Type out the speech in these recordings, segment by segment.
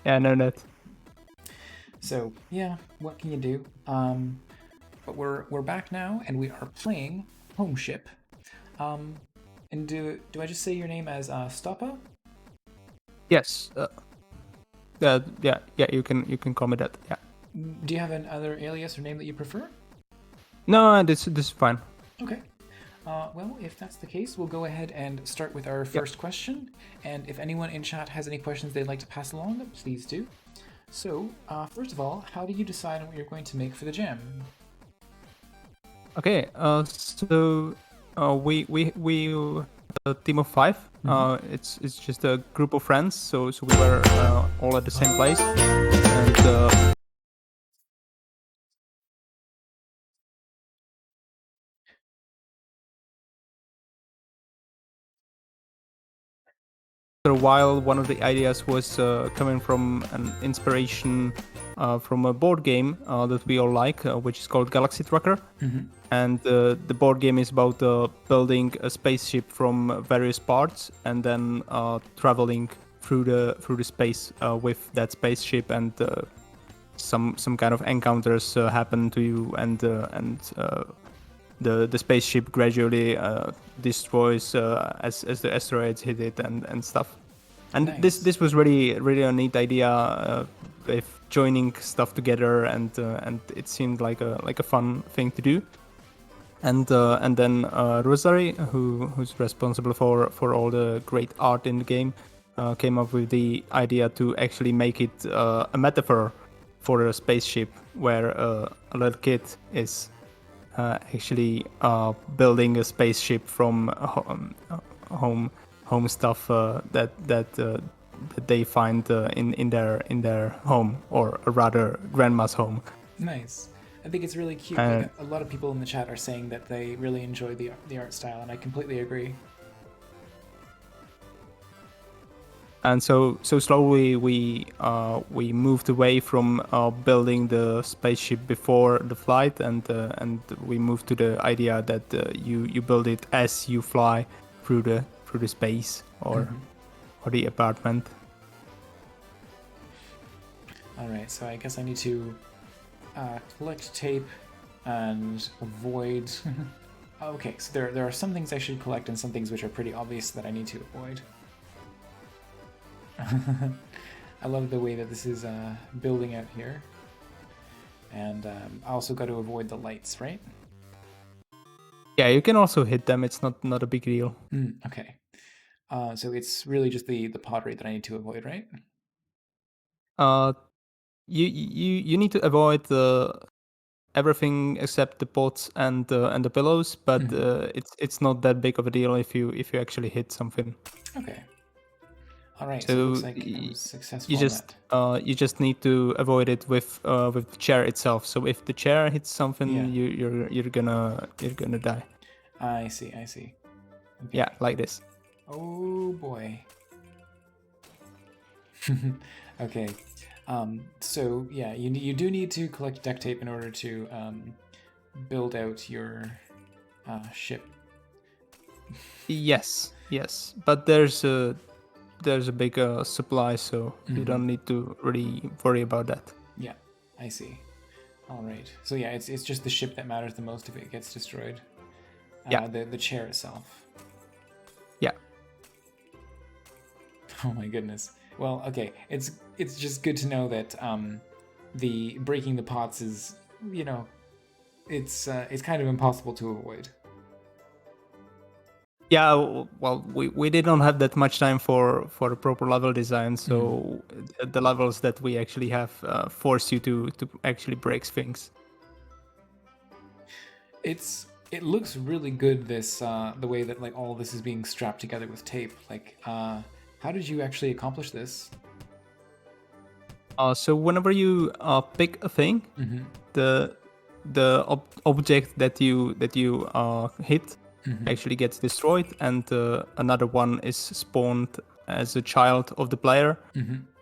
Yeah, no net. So yeah, what can you do? But we're back now, and we are playing Homeship. Um, and do I just say your name as Stopa? Yes. Yeah. You can call me that. Yeah. Do you have another alias or name that you prefer? No, this is fine. Okay. Well, if that's the case, we'll go ahead and start with our Yeah. first question. And if anyone in chat has any questions they'd like to pass along, please do. So, first of all, how do you decide on what you're going to make for the jam? Okay. We a team of 5. It's just a group of friends. So we were all at the same place, and after a while, one of the ideas was coming from an inspiration from a board game that we all like, which is called Galaxy Trucker. And the board game is about building a spaceship from various parts and then traveling through the space with that spaceship, and some kind of encounters happen to you, and the spaceship gradually destroys as the asteroids hit it and stuff. And Nice. this was really a neat idea with joining stuff together, and it seemed like a fun thing to do. And then Rosary, who's responsible for all the great art in the game, came up with the idea to actually make it a metaphor for a spaceship, where a little kid is actually building a spaceship from home stuff that they find in their home, or rather grandma's home. Nice. I think it's really cute. Like And a lot of people in the chat are saying that they really enjoy the art style, and I completely agree. And so slowly we moved away from building the spaceship before the flight, and we moved to the idea that you build it as you fly through the space, or the apartment. All right, so I guess I need to collect tape and avoid. Okay, so there are some things I should collect and some things which are pretty obvious that I need to avoid. I love the way that this is building out here. And I also got to avoid the lights, right? Yeah, you can also hit them. It's not a big deal. Okay. So it's really just the pottery that I need to avoid, right? Uh, you need to avoid everything except the pots and the pillows, but it's not that big of a deal if you actually hit something. Okay. All right. So it looks So like I was you successful on that. just need to avoid it with the chair itself. So if the chair hits something, Yeah. you're gonna die. I see. I see. Okay. Yeah, like this. Oh boy. Okay. So yeah, you do need to collect duct tape in order to build out your ship. Yes, but there's a big supply, so you don't need to really worry about that. Yeah, I see. All right. So yeah, it's just the ship that matters the most if it gets destroyed. Yeah. The chair itself. Yeah. Oh my goodness. Well, okay. It's just good to know that the breaking the pots is, it's kind of impossible to avoid. Yeah, well, we didn't have that much time for a proper level design, so the levels that we actually have force you to actually break things. It looks really good, this the way that like all this is being strapped together with tape. Like how did you actually accomplish this? So whenever you pick a thing, the object that you hit actually gets destroyed, and another one is spawned as a child of the player,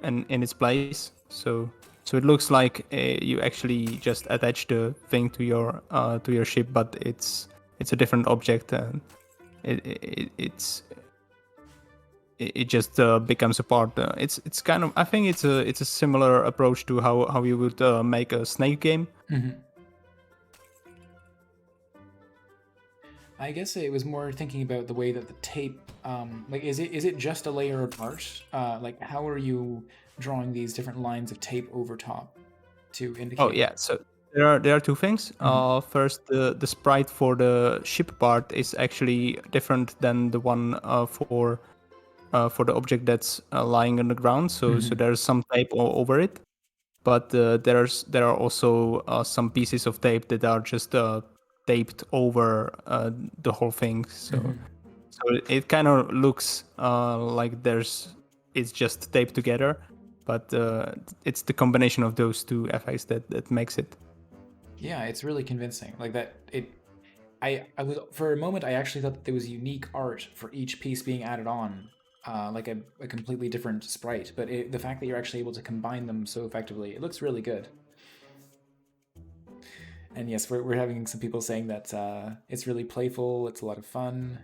and in its place. So it looks like you actually just attach the thing to your ship, but it's a different object, and it's it just becomes a part. It's kind of, I think it's a similar approach to how you would make a Snake game. I guess it was more thinking about the way that the tape, like, is it just a layer of art? Like, how are you drawing these different lines of tape over top to indicate? Oh yeah, so there are two things. First, the sprite for the ship part is actually different than the one for the object that's lying on the ground. So there's some tape over it, but there are also some pieces of tape that are just taped over the whole thing. So it kind of looks like it's just taped together, but it's the combination of those two effects that makes it. Yeah, it's really convincing. Like that, I was, for a moment I actually thought that there was unique art for each piece being added on, like a completely different sprite. But the fact that you're actually able to combine them so effectively, it looks really good. And yes, we're having some people saying that it's really playful, it's a lot of fun.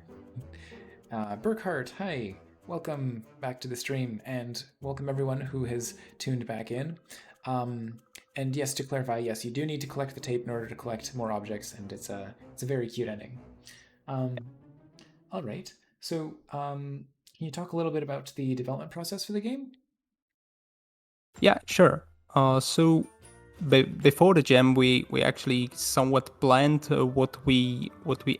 Burkhart, hi, welcome back to the stream, and welcome everyone who has tuned back in. And yes, to clarify, yes, you do need to collect the tape in order to collect more objects, and it's a very cute ending. All right, so can you talk a little bit about the development process for the game? Yeah, sure. So before the jam, we actually somewhat planned what we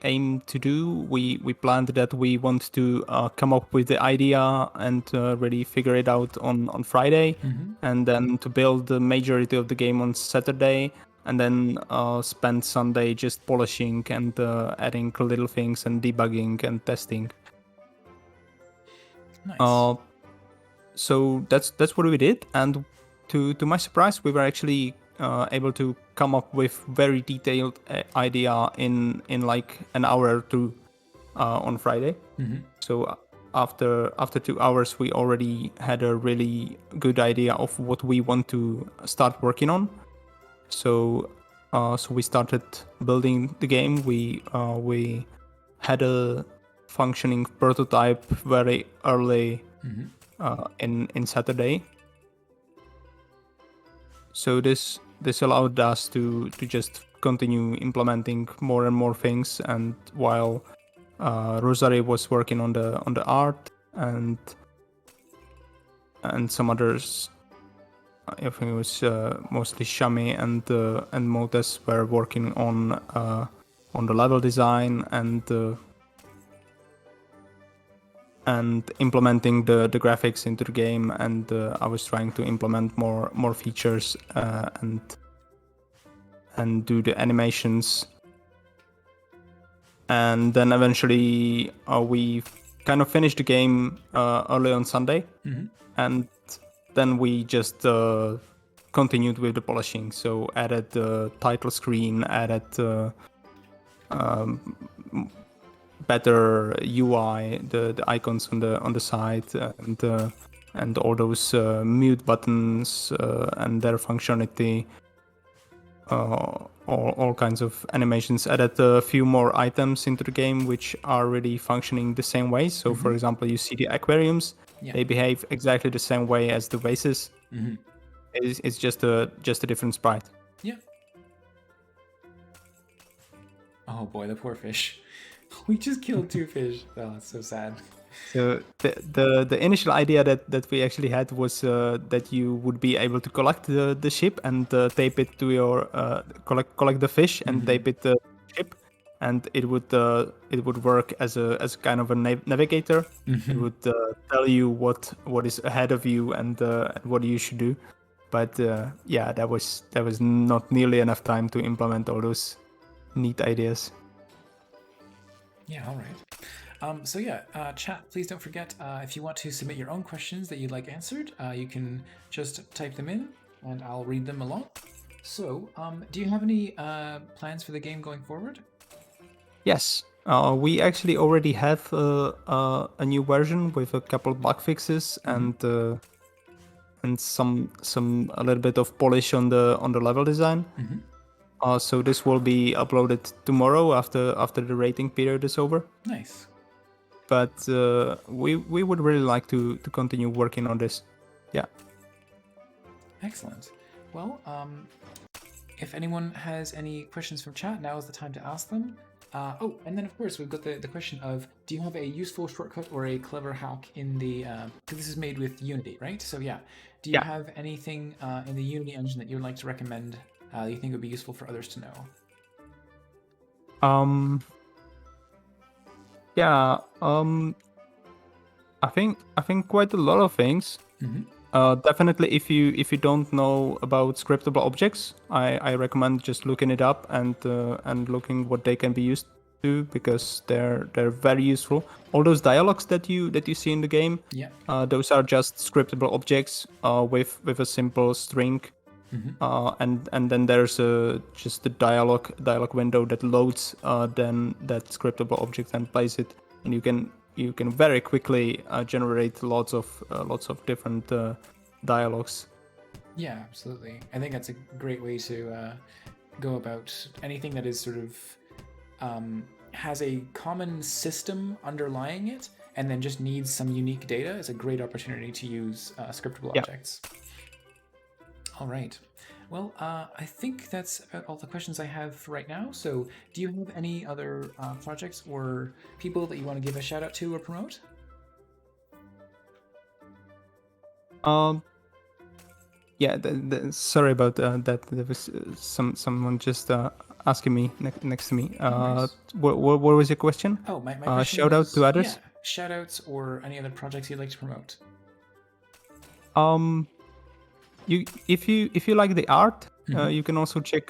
aim to do. We planned that we want to come up with the idea and really figure it out on Friday, and then to build the majority of the game on Saturday, and then spend Sunday just polishing and adding little things and debugging and testing. Nice. So that's what we did, and to my surprise, we were actually able to come up with very detailed idea in like an hour or two on Friday. So after 2 hours, we already had a really good idea of what we want to start working on. So we started building the game. We had a functioning prototype very early in Saturday. So this allowed us to just continue implementing more and more things, and while Rosary was working on the art and some others, I think it was mostly Shami and Motes were working on the level design and implementing the graphics into the game, and I was trying to implement more features and do the animations. And then eventually we kind of finished the game early on Sunday, and then we just continued with the polishing. So added the title screen, added better UI, the icons on the side, and all those mute buttons and their functionality, all kinds of animations. Added a few more items into the game which are really functioning the same way. So for example, you see the aquariums, they behave exactly the same way as the vases. It's just a different sprite. Yeah. Oh boy, the poor fish. We just killed 2 fish. Oh, that's so sad. So the initial idea that we actually had was that you would be able to collect the ship and tape it to your collect the fish and tape it to the ship, and it would work as a kind of a navigator. It would tell you what is ahead of you and what you should do. But yeah, that was not nearly enough time to implement all those neat ideas. Yeah, all right. So yeah, chat, please don't forget, if you want to submit your own questions that you'd like answered, you can just type them in and I'll read them along. So, do you have any plans for the game going forward? Yes, we actually already have a new version with a couple of bug fixes and some a little bit of polish on the level design. So this will be uploaded tomorrow after the rating period is over. Nice. but we would really like to continue working on this. Yeah. Excellent. Well, if anyone has any questions from chat, now is the time to ask them. Oh, and then of course we've got the question of, do you have a useful shortcut or a clever hack in the, because this is made with Unity, right? So yeah, do you Yeah. have anything in the Unity engine that you would like to recommend that you think would be useful for others to know? Yeah. I think quite a lot of things. Mm-hmm. Definitely, if you don't know about scriptable objects, I recommend just looking it up and looking what they can be used to, because they're very useful. All those dialogues that you see in the game, Yeah. those are just scriptable objects with a simple string, and then there's just the dialogue window that loads then that scriptable object and plays it, and you can very quickly generate lots of different dialogues. Yeah, absolutely. I think that's a great way to go about anything that is sort of has a common system underlying it and then just needs some unique data. It's a great opportunity to use scriptable Yeah. objects. All right. Well, I think that's all the questions I have right now. So, do you have any other projects or people that you want to give a shout out to or promote? Yeah. Sorry about that. There was someone just asking me next to me. worries. What was your question? Oh, my question Shout out was, to others. yeah, shout outs or any other projects you'd like to promote. If you like the art, you can also check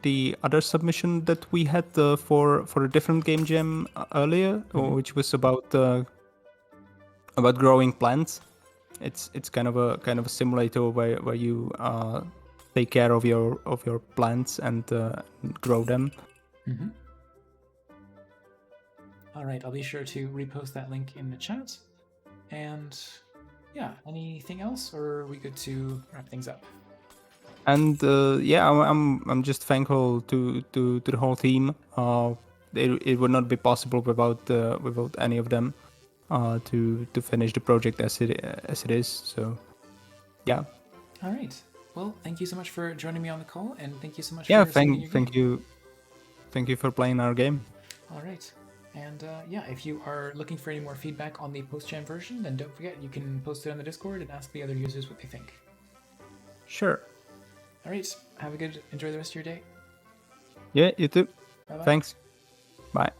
the other submission that we had for a different game jam earlier, which was about growing plants. It's kind of a simulator where you take care of your plants and grow them. All right, I'll be sure to repost that link in the chat. And yeah, anything else, or are we good to wrap things up? And yeah, I'm just thankful to the whole team. It would not be possible without any of them to finish the project as it is. So yeah. All right. Well, thank you so much for joining me on the call, and thank you so much Yeah, for submitting your game. thank you for playing our game. All right. And yeah, if you are looking for any more feedback on the post-jam version, then don't forget you can post it on the Discord and ask the other users what they think. Sure. All right. Enjoy the rest of your day. Yeah, you too. Bye-bye. Thanks. Bye.